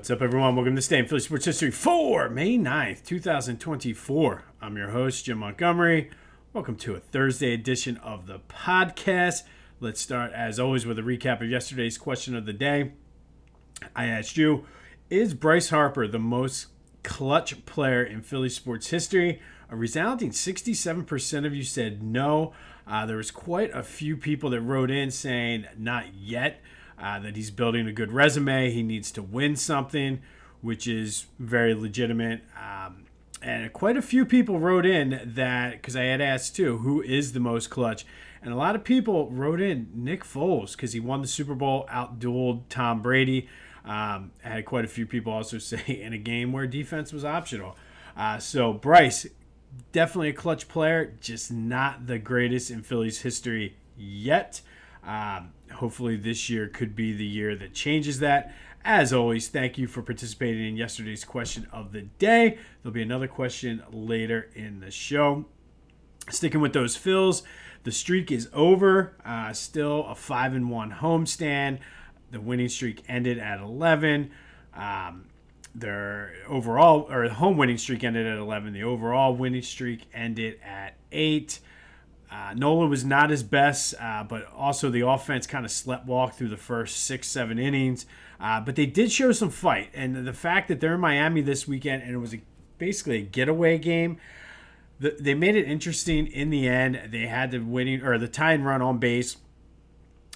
What's up, everyone? Welcome to Stay in Philly Sports History for May 9th, 2024. I'm your host, Jim Montgomery. Welcome to a Thursday edition of the podcast. Let's start, as always, with a recap of yesterday's question of the day. I asked you, is Bryce Harper the most clutch player in Philly sports history? A resounding 67% of you said no. There was quite a few people that wrote in saying not yet. That he's building a good resume. He needs to win something, which is very legitimate. And quite a few people wrote in that, because I had asked too, who is the most clutch? And a lot of people wrote in Nick Foles, because he won the Super Bowl, outdueled Tom Brady. I had quite a few people also say in a game where defense was optional. So Bryce, definitely a clutch player, just not the greatest in Phillies history yet. Hopefully this year could be the year that changes that. As always, thank you for participating in yesterday's question of the day. There'll be another question later in the show. Sticking with those Phils, the streak is over. Still a 5-1 homestand. The winning streak ended at 11. Their overall, or the home winning streak ended at 11. The overall winning streak ended at 8. Nola was not his best, but also the offense kind of sleptwalked through the first 6-7 innings. But they did show some fight. And the fact that they're in Miami this weekend and it was basically a getaway game, they made it interesting in the end. They had the tying run on base.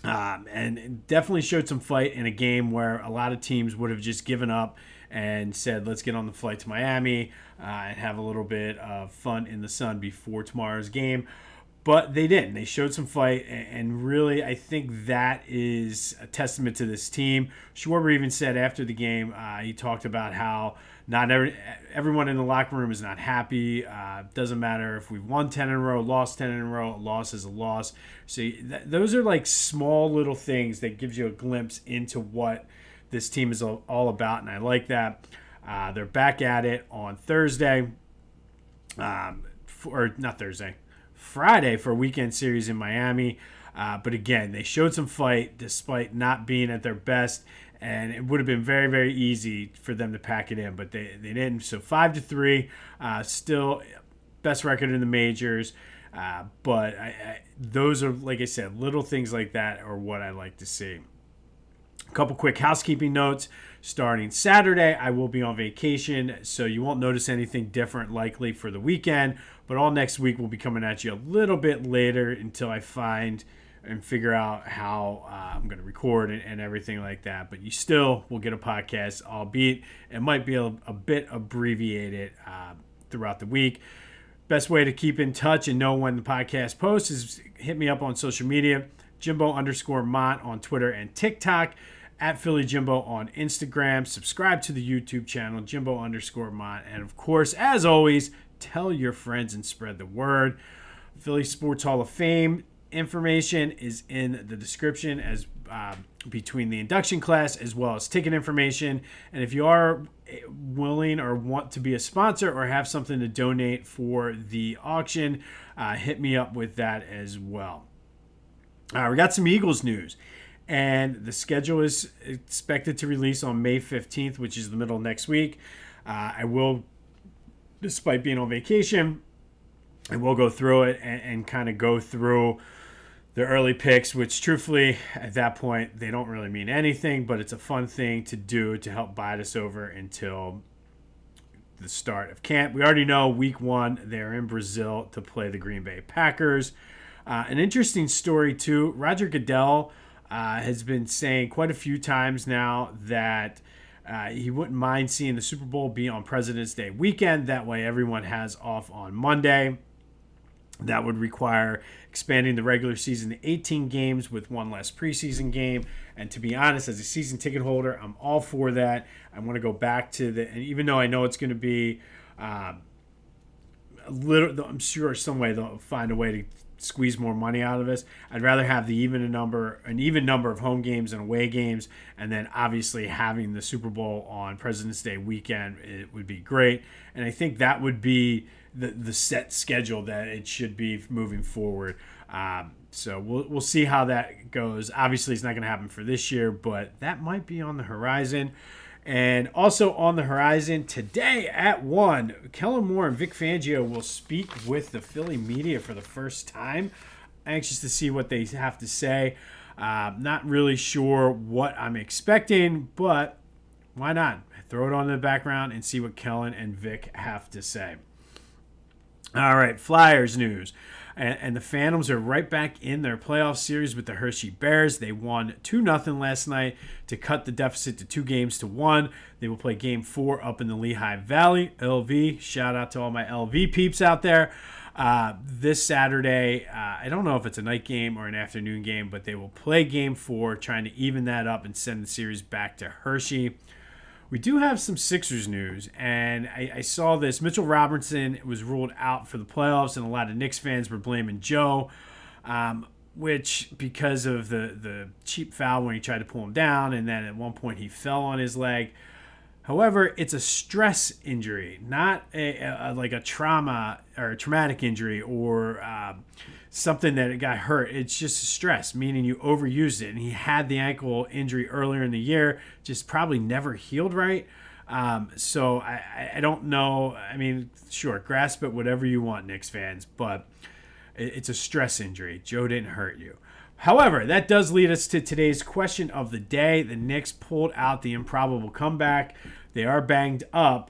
And it definitely showed some fight in a game where a lot of teams would have just given up and said, let's get on the flight to Miami and have a little bit of fun in the sun before tomorrow's game. But they didn't. They showed some fight, and really, I think that is a testament to this team. Schwarber even said after the game, he talked about how not everyone in the locker room is not happy. Doesn't matter if we've won 10 in a row, lost 10 in a row. A loss is a loss. So those are like small little things that gives you a glimpse into what this team is all about, and I like that. They're back at it on Thursday, or not Thursday. Friday for a weekend series in Miami. But again, they showed some fight despite not being at their best, and it would have been very, very easy for them to pack it in, but they didn't. So 5-3, still best record in the majors. But those are, like I said, little things like that are what I like to see. A couple quick housekeeping notes. Starting Saturday, I will be on vacation, so you won't notice anything different likely for the weekend. But all next week we'll be coming at you a little bit later until I find and figure out how I'm going to record and everything like that. But you still will get a podcast, albeit it might be a bit abbreviated throughout the week. Best way to keep in touch and know when the podcast posts is hit me up on social media, Jimbo_Mont on Twitter and TikTok, at Philly Jimbo on Instagram. Subscribe to the YouTube channel, Jimbo_Mont. And of course, as always, tell your friends and spread the word. Philly Sports Hall of Fame information is in the description as between the induction class as well as ticket information. And if you are willing or want to be a sponsor or have something to donate for the auction, hit me up with that as well. We got some Eagles news. And the schedule is expected to release on May 15th, which is the middle of next week. I will, despite being on vacation, I will go through it and kind of go through the early picks, which truthfully, at that point, they don't really mean anything, but it's a fun thing to do to help bide us over until the start of camp. We already know week 1, they're in Brazil to play the Green Bay Packers. An interesting story, too. Roger Goodell has been saying quite a few times now that he wouldn't mind seeing the Super Bowl be on President's Day weekend. That way everyone has off on Monday. That would require expanding the regular season to 18 games with one less preseason game. And to be honest, as a season ticket holder, I'm all for that. I want to go back to and even though I know it's going to be a little, I'm sure some way they'll find a way to squeeze more money out of us. I'd rather have an even number of home games and away games, and then obviously having the Super Bowl on President's Day weekend, it would be great. And I think that would be the set schedule that it should be moving forward. So we'll see how that goes. Obviously, it's not going to happen for this year, but that might be on the horizon. And also on the horizon today at 1, Kellen Moore and Vic Fangio will speak with the Philly media for the first time. Anxious to see what they have to say. Not really sure what I'm expecting, but why not? Throw it on in the background and see what Kellen and Vic have to say. All right, Flyers news. And the Phantoms are right back in their playoff series with the Hershey Bears. They won 2-0 last night to cut the deficit to 2 games to 1. They will play Game 4 up in the Lehigh Valley. LV, shout out to all my LV peeps out there. This Saturday, I don't know if it's a night game or an afternoon game, but they will play Game 4, trying to even that up and send the series back to Hershey. We do have some Sixers news, and I saw this. Mitchell Robinson was ruled out for the playoffs, and a lot of Knicks fans were blaming Joe, which because of the cheap foul when he tried to pull him down, and then at one point he fell on his leg. However, it's a stress injury, not like a trauma or a traumatic injury or something that got hurt. It's just stress, meaning you overused it. And he had the ankle injury earlier in the year, just probably never healed right. So I don't know. I mean, sure, grasp it whatever you want, Knicks fans, but it's a stress injury. Joe didn't hurt you. However, that does lead us to today's question of the day. The Knicks pulled out the improbable comeback. They are banged up.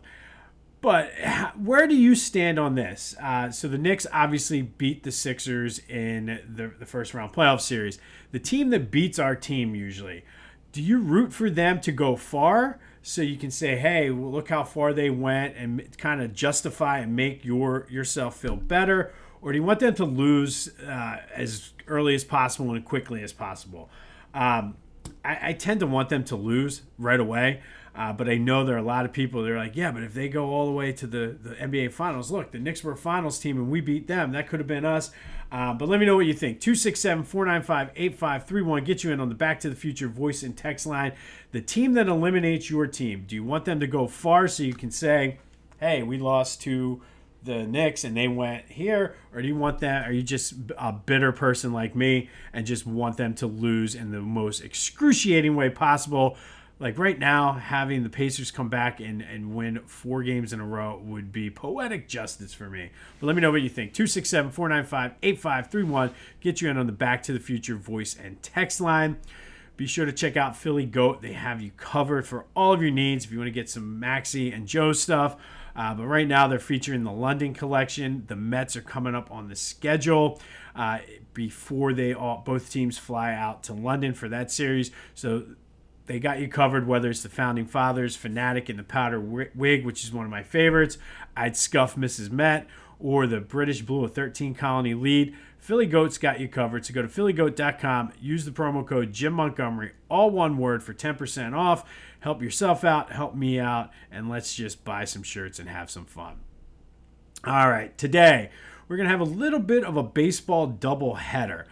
But where do you stand on this? So the Knicks obviously beat the Sixers in the first round playoff series. The team that beats our team usually, do you root for them to go far so you can say, hey, well, look how far they went and kind of justify and make yourself feel better? Or do you want them to lose as early as possible and quickly as possible? I tend to want them to lose right away. But I know there are a lot of people that are like, yeah, but if they go all the way to the NBA Finals, look, the Knicks were a finals team and we beat them. That could have been us. But let me know what you think. 267-495-8531. Get you in on the Back to the Future voice and text line. The team that eliminates your team, do you want them to go far so you can say, hey, we lost to the Knicks and they went here? Or do you want that? Are you just a bitter person like me and just want them to lose in the most excruciating way possible? Like right now, having the Pacers come back and win 4 games in a row would be poetic justice for me. But let me know what you think. 267-495-8531. Get you in on the Back to the Future voice and text line. Be sure to check out Philly Goat. They have you covered for all of your needs if you want to get some Maxey and Joe stuff. But right now, they're featuring the London collection. The Mets are coming up on the schedule before both teams fly out to London for that series. So they got you covered, whether it's the Founding Fathers, Fanatic, and the Powder Wig, which is one of my favorites. I'd scuff Mrs. Met, or the British Blue, a 13-colony lead. Philly Goats got you covered. So go to phillygoat.com, use the promo code Jim Montgomery, all one word, for 10% off. Help yourself out, help me out, and let's just buy some shirts and have some fun. All right, today we're going to have a little bit of a baseball doubleheader.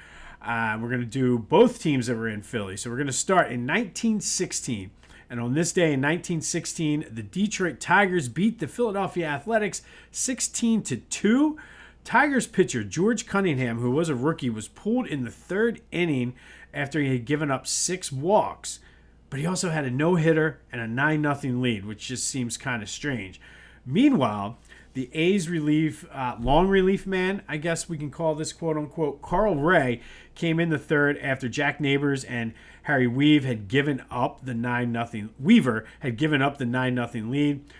We're going to do both teams that were in Philly. So we're going to start in 1916. And on this day in 1916, the Detroit Tigers beat the Philadelphia Athletics 16-2. Tigers pitcher George Cunningham, who was a rookie, was pulled in the 3rd inning after he had given up 6 walks. But he also had a no-hitter and a 9-0 lead, which just seems kind of strange. Meanwhile, the A's long relief man, I guess we can call this quote-unquote, Carl Ray, came in the 3rd after Jack Neighbors and Harry Weaver had given up the 9-0 lead.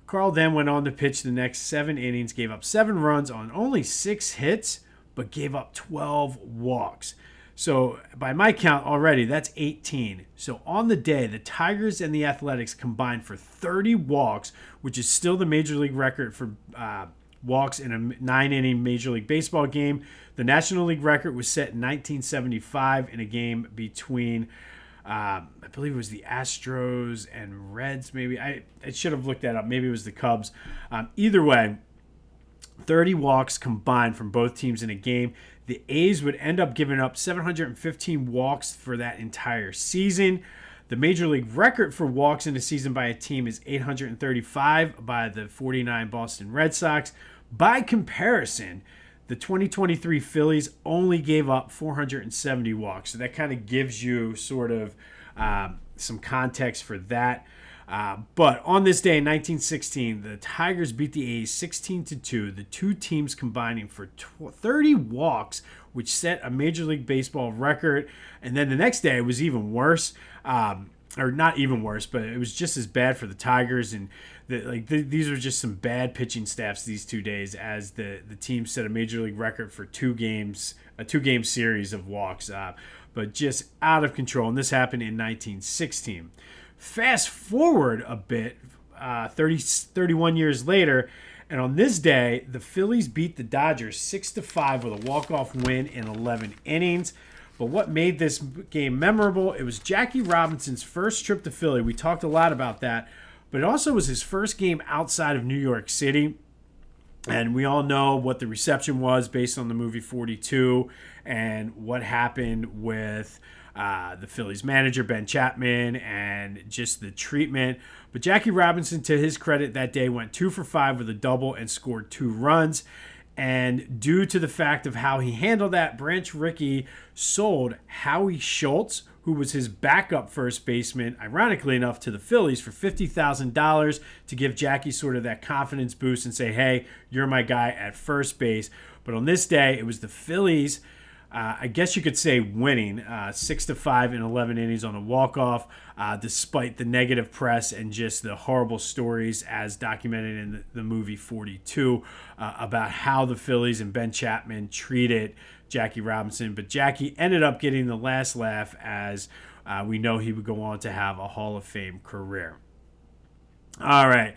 Carl then went on to pitch the next 7 innings, gave up 7 runs on only 6 hits, but gave up 12 walks. So by my count already, that's 18. So on the day, the Tigers and the Athletics combined for 30 walks, which is still the Major League record for walks in a 9-inning Major League Baseball game. The National League record was set in 1975 in a game between, I believe it was the Astros and Reds, maybe. I should have looked that up. Maybe it was the Cubs. Either way, 30 walks combined from both teams in a game. The A's would end up giving up 715 walks for that entire season. The Major League record for walks in a season by a team is 835 by the 49 Boston Red Sox. By comparison, the 2023 Phillies only gave up 470 walks. So that kind of gives you sort of some context for that. But on this day in 1916, the Tigers beat the A's 16-2. The two teams combining for 30 walks, which set a Major League Baseball record. And then the next day, it was even worse. Or not even worse, but it was just as bad for the Tigers. And these are just some bad pitching staffs these 2 days, as the team set a Major League record for a 2-game series of walks. But just out of control. And this happened in 1916. Fast forward a bit, 31 years later, and on this day, the Phillies beat the Dodgers 6-5 with a walk-off win in 11 innings. But what made this game memorable, it was Jackie Robinson's first trip to Philly. We talked a lot about that, but it also was his first game outside of New York City. And we all know what the reception was based on the movie 42 and what happened with the Phillies manager, Ben Chapman, and just the treatment. But Jackie Robinson, to his credit, that day went 2 for 5 with a double and scored 2 runs. And due to the fact of how he handled that, Branch Rickey sold Howie Schultz, who was his backup first baseman, ironically enough, to the Phillies for $50,000 to give Jackie sort of that confidence boost and say, hey, you're my guy at first base. But on this day, it was the Phillies, I guess you could say, winning 6-5 in 11 innings on a walk-off, despite the negative press and just the horrible stories as documented in the movie 42 about how the Phillies and Ben Chapman treated Jackie Robinson. But Jackie ended up getting the last laugh, as we know he would go on to have a Hall of Fame career. All right.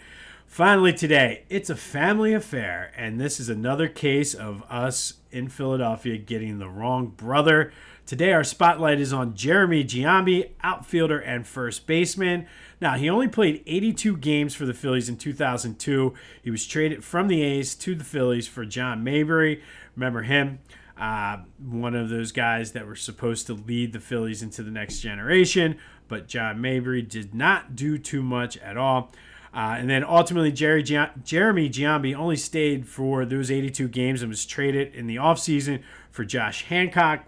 Finally today, it's a family affair, and this is another case of us in Philadelphia getting the wrong brother. Today our spotlight is on Jeremy Giambi, outfielder and first baseman. Now, he only played 82 games for the Phillies in 2002. He was traded from the A's to the Phillies for John Mayberry. Remember him? One of those guys that were supposed to lead the Phillies into the next generation, but John Mayberry did not do too much at all. And then ultimately, Jeremy Giambi only stayed for those 82 games and was traded in the offseason for Josh Hancock,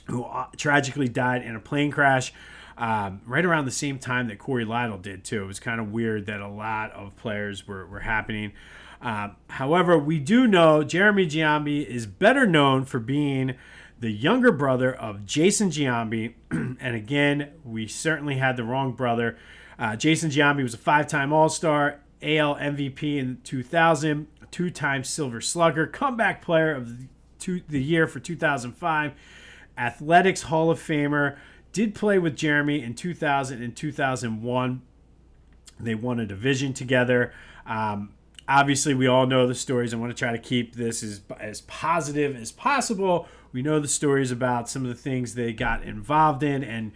who tragically died in a plane crash right around the same time that Corey Lytle did, too. It was kind of weird that a lot of players were happening. However, we do know Jeremy Giambi is better known for being the younger brother of Jason Giambi. And again, we certainly had the wrong brother. Jason Giambi was a 5-time All-Star, AL MVP in 2000, a 2-time Silver Slugger, comeback player of the year for 2005, Athletics Hall of Famer, did play with Jeremy in 2000 and 2001. They won a division together. Obviously, we all know the stories. I want to try to keep this as positive as possible. We know the stories about some of the things they got involved in and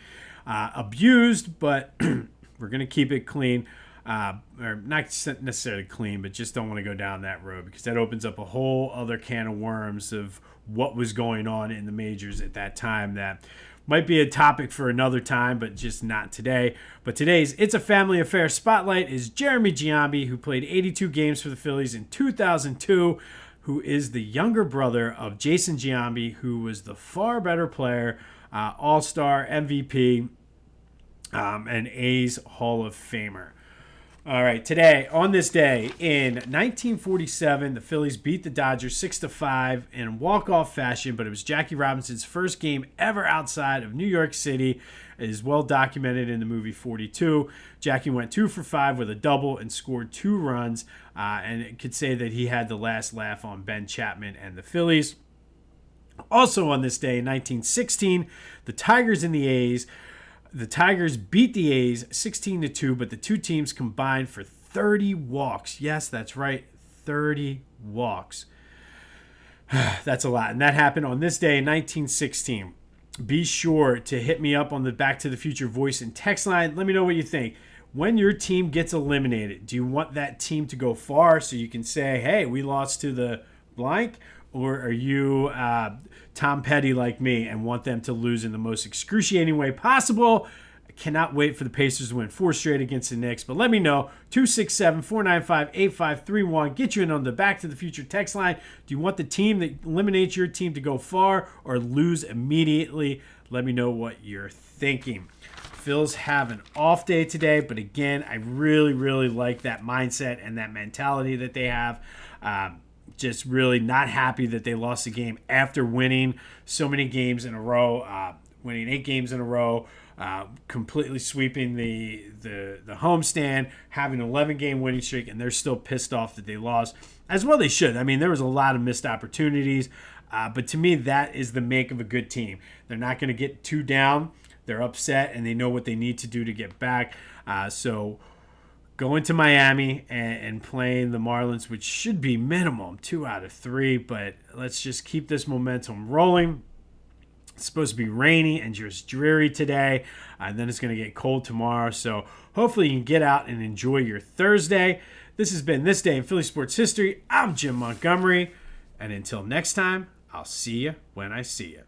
abused, but we're going to keep it clean, or not necessarily clean, but just don't want to go down that road because that opens up a whole other can of worms of what was going on in the majors at that time. That might be a topic for another time, but just not today. But today's It's a Family Affair spotlight is Jeremy Giambi, who played 82 games for the Phillies in 2002, who is the younger brother of Jason Giambi, who was the far better player, All-Star, MVP, and A's Hall of Famer. All right, today, on this day, in 1947, the Phillies beat the Dodgers 6-5 in walk-off fashion, but it was Jackie Robinson's first game ever outside of New York City. It is well documented in the movie 42. Jackie went 2 for 5 with a double and scored 2 runs, and it could say that he had the last laugh on Ben Chapman and the Phillies. Also on this day, in 1916, the Tigers and the A's. The Tigers beat the A's 16-2, but the two teams combined for 30 walks. Yes, that's right, 30 walks. That's a lot. And that happened on this day in 1916. Be sure to hit me up on the Back to the Future voice and text line. Let me know what you think. When your team gets eliminated, do you want that team to go far so you can say, hey, we lost to the blank? Or are you Tom Petty like me and want them to lose in the most excruciating way possible? I cannot wait for the Pacers to win 4 straight against the Knicks. But let me know. 267-495-8531. Get you in on the Back to the Future text line. Do you want the team that eliminates your team to go far or lose immediately? Let me know what you're thinking. Phils have an off day today, but again, I really, really like that mindset and that mentality that they have. Just really not happy that they lost the game after winning so many games in a row, winning 8 games in a row, completely sweeping the homestand, having an 11-game winning streak, and they're still pissed off that they lost, as well they should. I mean, there was a lot of missed opportunities, but to me, that is the make of a good team. They're not going to get too down. They're upset, and they know what they need to do to get back. So going to Miami and playing the Marlins, which should be minimum 2 out of 3, but let's just keep this momentum rolling. It's supposed to be rainy and just dreary today, and then it's going to get cold tomorrow. So hopefully you can get out and enjoy your Thursday. This has been This Day in Philly Sports History. I'm Jim Montgomery, and until next time, I'll see you when I see you.